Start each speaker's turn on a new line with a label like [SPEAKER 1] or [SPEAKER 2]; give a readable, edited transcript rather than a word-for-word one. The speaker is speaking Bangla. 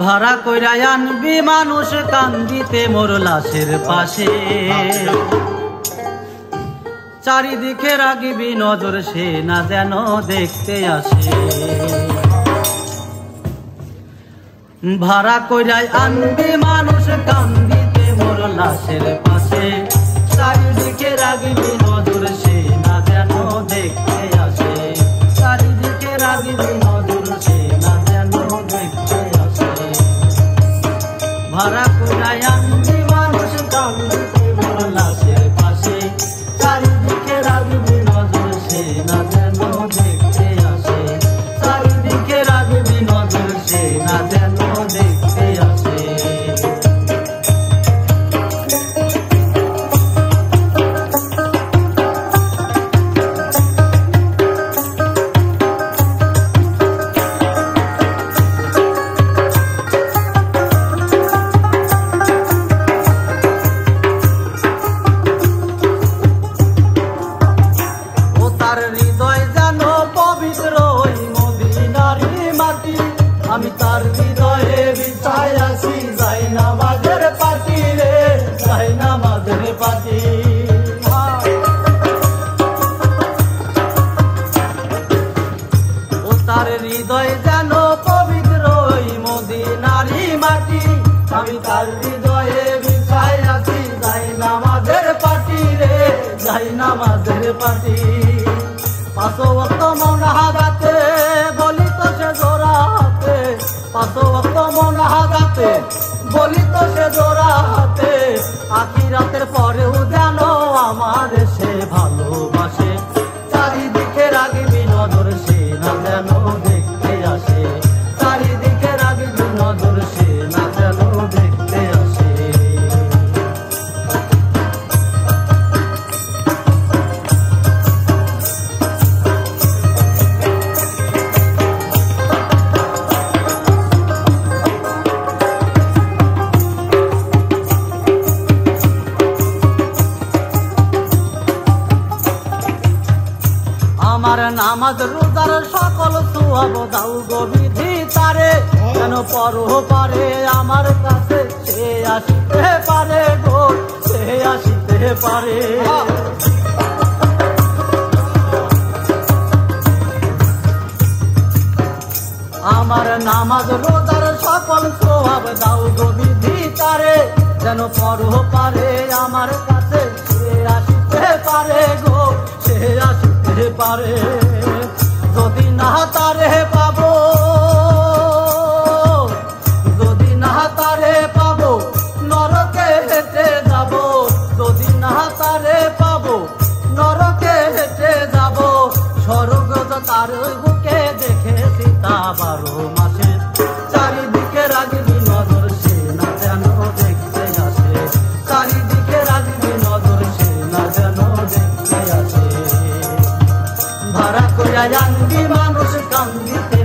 [SPEAKER 1] ভাড়া কইরা আনবি মানুষ কান্দিতে মোর লাশের পাশে, চারিদিকে রাগিবি নজর সে না যেন দেখতে আসে। ভাড়া কইরা আনবি মানুষ কান্দিতে মোর লাশের পাশে, চারিদিকে রাগিবি নজর সে না যেন দেখতে আসে। চারিদিকে রাগিবি নজর সে না যেন দেখতে আসে। ভাড়া কইরা আনবি মানুষ কান্দিতে মোর লাশের পাশে, চারিদিকে রাগিবি নজর সে না যেন দেখতে আসে। চারিদিকে রাগিবি নজর সে না যেন দেখতে আসে। আমি তার হৃদয়ে বিছাই আছি যাই নামাজের পাটি রে, যাই নামাজের পাটি। ও তার হৃদয় যেন পবিত্র ওই মদিনারি মাটি, আমি তার হৃদয়ে বিছাই আছি যাই নামাজের পাটি রে, যাই নামাজের পাটি। পাঁচ ওয়াক্ত মুনাজাতে বলি তো সে জোড়া হাতে, পাঁচ ওয়াক্ত মুনাজাতে বলি তো সে জোড়া হাতে। আখিরাতের পরেও যেন আমার সে ভালোবাসে, চারিদিকে রাগিবি নজর সে না যেন দেখতে আসে। চারিদিকে রাগিবি নজর সে না যেন দেখতে আসে। আমার নামাজ রোজার সকল সওয়াব দাও গো বিধি তারে, যেন পরপারে আমার কাছে সে আসিতে পারে গো, সে আসিতে পারে। আমার নামাজ রোজার সকল সওয়াব দাও গো বিধি তারে, যেন পরপারে আমার কাছে সে আসিতে পারে গো, সে আসিতে পারে। যদি না তারে পাবো, যদি না তারে পাবো নরকে হেঁটে যাব, যদি না তারে পাবো নরকে হেঁটে যাব। স্বর্গ তার বুকে দেখেছি তা 12 মাসে, চারিদিকে রাগিবি নজর সে না যেন দেখতে আসে। চারিদিকে রাগিবি নজর সে না যেন দেখতে আসে। ভাড়া কইরা আনবি মানুষ কান্দিতে